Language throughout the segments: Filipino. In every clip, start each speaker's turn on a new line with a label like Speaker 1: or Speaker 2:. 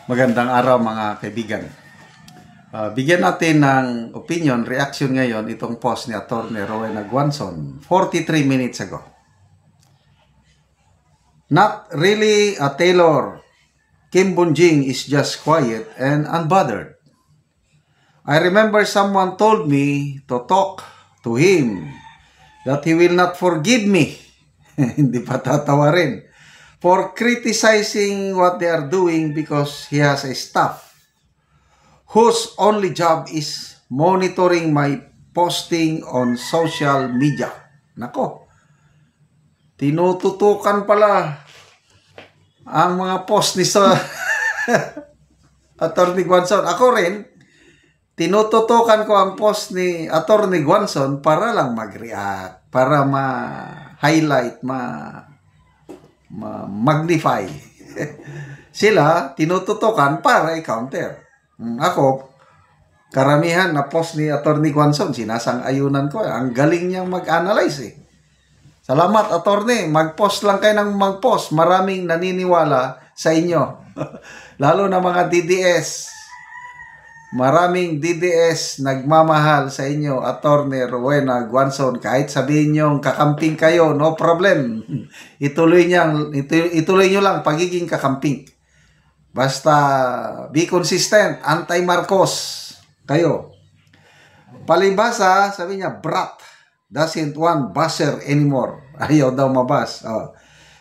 Speaker 1: Magandang araw mga kaibigan. Bigyan natin ng opinion, reaction ngayon itong post ni Atty. Rowena Guanzon 43 minutes ago. Not really a Taylor. Kim Bunjing is just quiet and unbothered. I remember someone told me to talk to him that he will not forgive me. Hindi pa tatawarin. For criticizing what they are doing because he has a staff whose only job is monitoring my posting on social media. Nako, tinututukan pala ang mga post ni Atty. Guanzon. Ako rin, tinututukan ko ang post ni Atty. Guanzon para lang mag-react, para ma-highlight, magnify. Sila tinututukan para i-counter. Ako, karamihan na post ni Atty. Guanzon, sinasang-ayunan ko. Ang galing niyang mag-analyze eh. Salamat, attorney. Mag-post lang kayo ng mag-post. Maraming naniniwala sa inyo. Lalo na mga DDS. Maraming DDS nagmamahal sa inyo, Atty. Rowena Guanzon. Kahit sabihin nyo kakamping kayo, no problem. Ituloy nyo lang pagiging kakamping. Basta be consistent, anti-Marcos kayo. Palibhasa, sabi niya, brat doesn't want buzzer anymore. Ayaw daw mabas.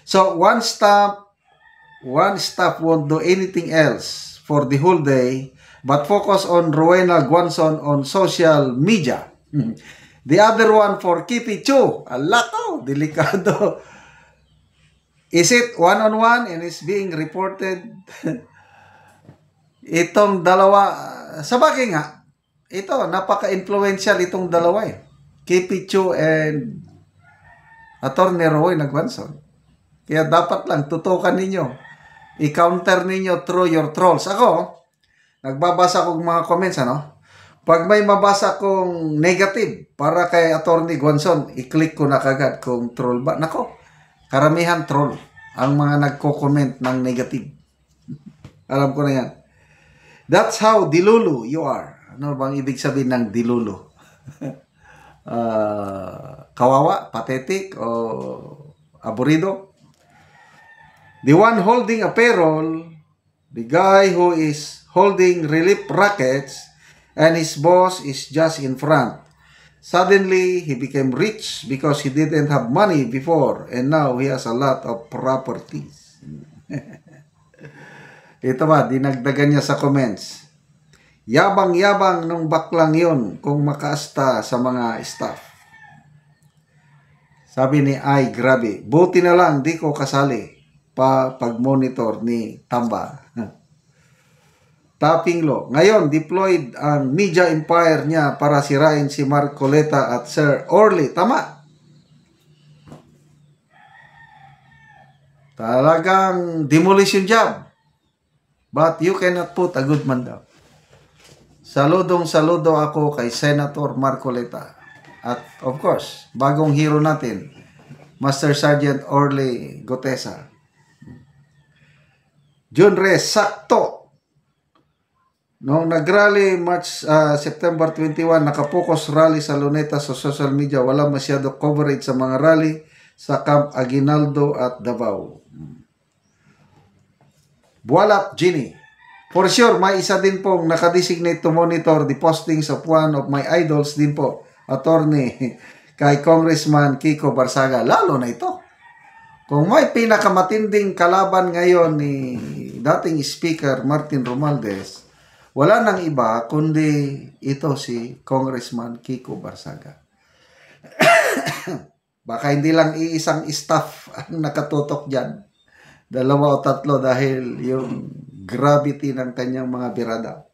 Speaker 1: So, one staff won't do anything else for the whole day but focus on Rowena Guanzon on social media. The other one for Kipi Chu. Alakaw, delikado. Is it one-on-one and is being reported? Itong dalawa, sa bagay nga, ito, napaka-influential itong dalawa eh. Kipi Chu and Atty. Rowena Guanzon. Kaya dapat lang tutukan ninyo. I-counter ninyo through your trolls. Ako, nagbabasa kong mga comments, ano? Pag may mabasa kong negative para kay Atty. Guanzon, i-click ko na kagad kung troll ba. Nako, karamihan troll ang mga nagko-comment ng negative. Alam ko na yan. That's how dilulu you are. Ano bang ibig sabihin ng dilulu? Kawawa, pathetic, o aburido? The one holding a payroll, the guy who is holding relief rackets, and his boss is just in front. Suddenly, he became rich because he didn't have money before, and now he has a lot of properties. Ito ba, dinagdagan niya sa comments. Yabang-yabang nung baklang yun kung makaasta sa mga staff. Sabi ni ay grabe, buti na lang di ko kasali pa pag-monitor ni Tamba. Tapping Law. Ngayon, deployed ang media empire niya para sirain si Marcoleta at Sir Orly. Tama. Talagang demolition job. But you cannot put a good man down. Saludong-saludo ako kay Senator Marcoleta. At of course, bagong hero natin, Master Sergeant Orly Gotesa. June Reyes, sakto. Noong nag-rally September 21, nakapokus rally sa Luneta sa social media. Wala masyado coverage sa mga rally sa Camp Aguinaldo at Davao. Bualat Ginny. For sure, may isa din pong nakadesignate to monitor the postings of one of my idols din po, attorney kay Congressman Kiko Barsaga. Lalo na ito. Kung may pinakamatinding kalaban ngayon ni dating Speaker Martin Romualdez, wala nang iba kundi ito si Congressman Kiko Barsaga. Baka hindi lang iisang staff ang nakatutok dyan. 2 o 3 dahil yung gravity ng kanyang mga birada.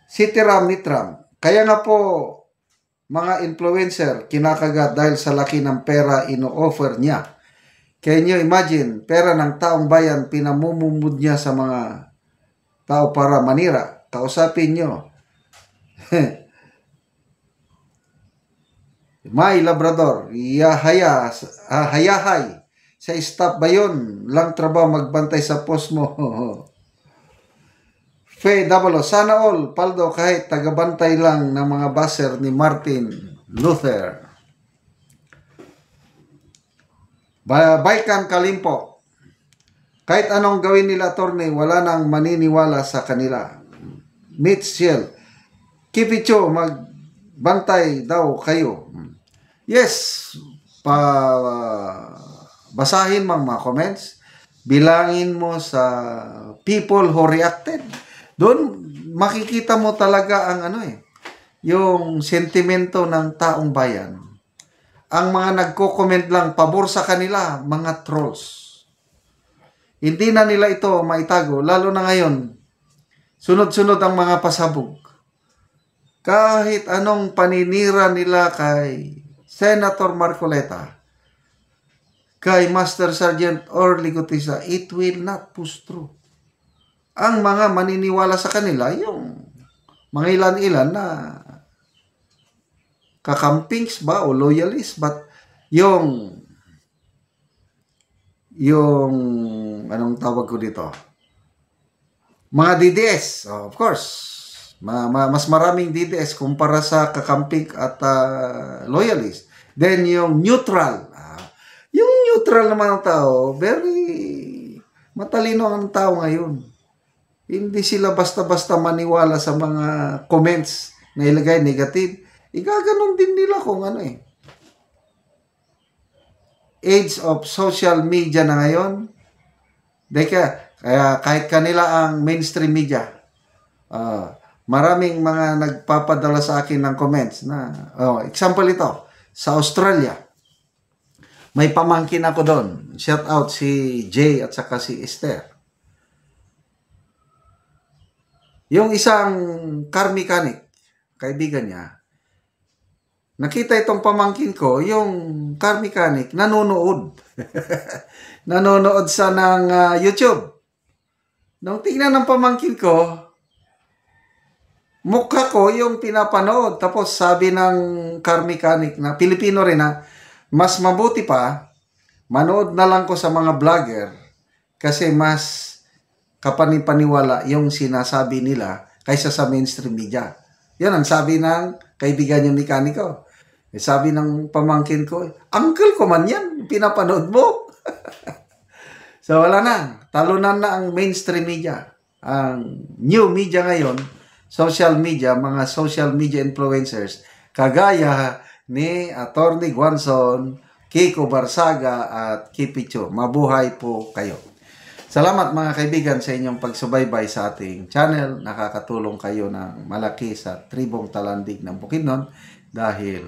Speaker 1: Si Tiram Nitram. Kaya nga po, mga influencer, kinakagat dahil sa laki ng pera ino-offer niya. Can you imagine, pera ng taong bayan, pinamumumud niya sa mga tao para manira. Kausapin nyo. May Labrador, hayahay. Sa staff ba yun? Lang trabaho magbantay sa post mo. Faye Dabalo, sana all, Paldo, kahit tagabantay lang ng mga baser ni Martin Luther. Baikan Kalimpo, kahit anong gawin nila, attorney, wala nang maniniwala sa kanila. Mitchell, Kipicho, magbantay daw kayo. Yes, basahin mga comments, bilangin mo sa people who reacted. Doon makikita mo talaga ang yung sentimento ng taong bayan. Ang mga nagko-comment lang pabor sa kanila, mga trolls. Hindi na nila ito maitago, lalo na ngayon. Sunod-sunod ang mga pasabog. Kahit anong paninira nila kay Senator Marcoleta, kay Master Sergeant Orly Gutisa, it will not push through. Ang mga maniniwala sa kanila, yung mga ilan-ilan na kakampings ba o loyalist, but yung anong tawag ko dito? Mga DDS, of course. Mas maraming DDS kumpara sa kakamping at loyalist. Then yung neutral. Yung neutral naman ng tao, very matalino ang tao ngayon. Hindi sila basta-basta maniwala sa mga comments na ilagay negative. Igaganon din nila kung Age of social media na ngayon. Kaya kahit kanila ang mainstream media, maraming mga nagpapadala sa akin ng comments na, example ito, sa Australia, may pamangkin ako doon. Shout out si Jay at saka si Esther. Yung isang car mechanic, kaibigan niya, nakita itong pamangkin ko, yung car mechanic, nanonood. Nanonood sa ng YouTube. Nung tingnan ng pamangkin ko, mukha ko yung pinapanood. Tapos sabi ng car mechanic na Pilipino rin mas mabuti pa, manood na lang ko sa mga vlogger kasi mas kapanipaniwala yung sinasabi nila kaysa sa mainstream media. Yan ang sabi ng kaibigan yung mekaniko. Sabi ng pamangkin ko, uncle ko man yan, pinapanood mo. So wala na, talunan na ang mainstream media. Ang new media ngayon, social media, mga social media influencers, kagaya ni Atty. Guanzon, Kiko Barsaga at Kipicho. Mabuhay po kayo. Salamat mga kaibigan sa inyong pagsubaybay sa ating channel. Nakakatulong kayo ng malaki sa tribong Talandig ng Bukidnon dahil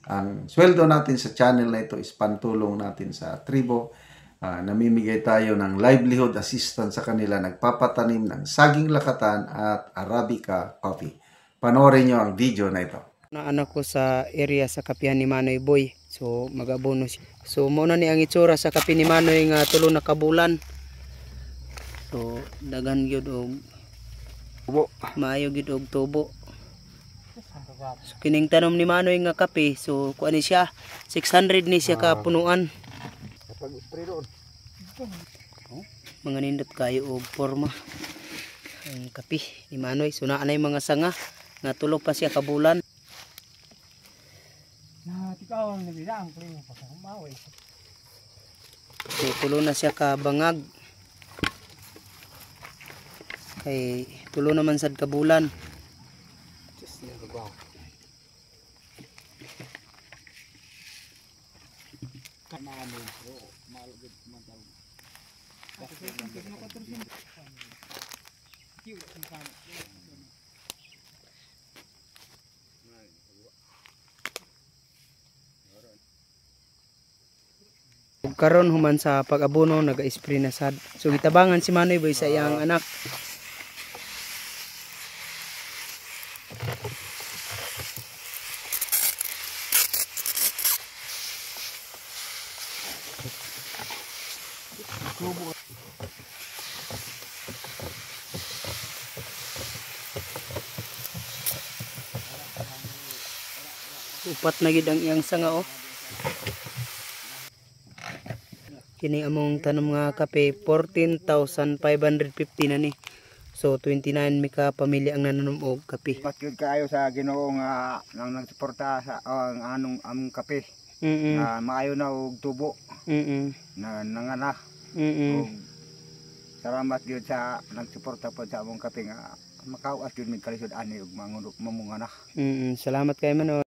Speaker 1: ang sweldo natin sa channel na ito is pantulong natin sa tribo. Namimigay tayo ng livelihood assistance sa kanila, nagpapatanim ng saging lakatan at Arabica coffee. Panoorin nyo ang video na ito.
Speaker 2: Na anak ko sa area sa kapihan ni Manoy Boy. So magabono siya. So muna ni ang itsura sa kapi ni Manoy nga tulo na kabulan. So dagan gyud og tubo. Maayo gyud og tubo. So kining tanom ni Manoy nga kape, so kuan ni siya 600 ni siya ka punuan. Pag-spray doon. Mga nindot kayo og forma. Ang kape ni Manoy, so naa na mga sanga nga tulo pa siya kabulan. So tulo na siya ka bangag. Kay tulo naman sad kabulan. Karon human sa pag-abono naga-spray na sad. So gitabangan si Manoy Boy sa iyang anak. Upat na gid ang iyang sanga oh. Kini among tanom nga kape 14,550 na ni. So 29 mi ka pamilya ang nananom og kape.
Speaker 3: Patkid kaayo sa Ginoo nga nang nagsuporta sa ang anong among kape. Na maayo na og tubo. Na nangana. Og salamat gyud sa nagsuporta pod sa among kape nga makawas gyud mig kalisod ani og mamungana.
Speaker 2: Salamat kay Manoy.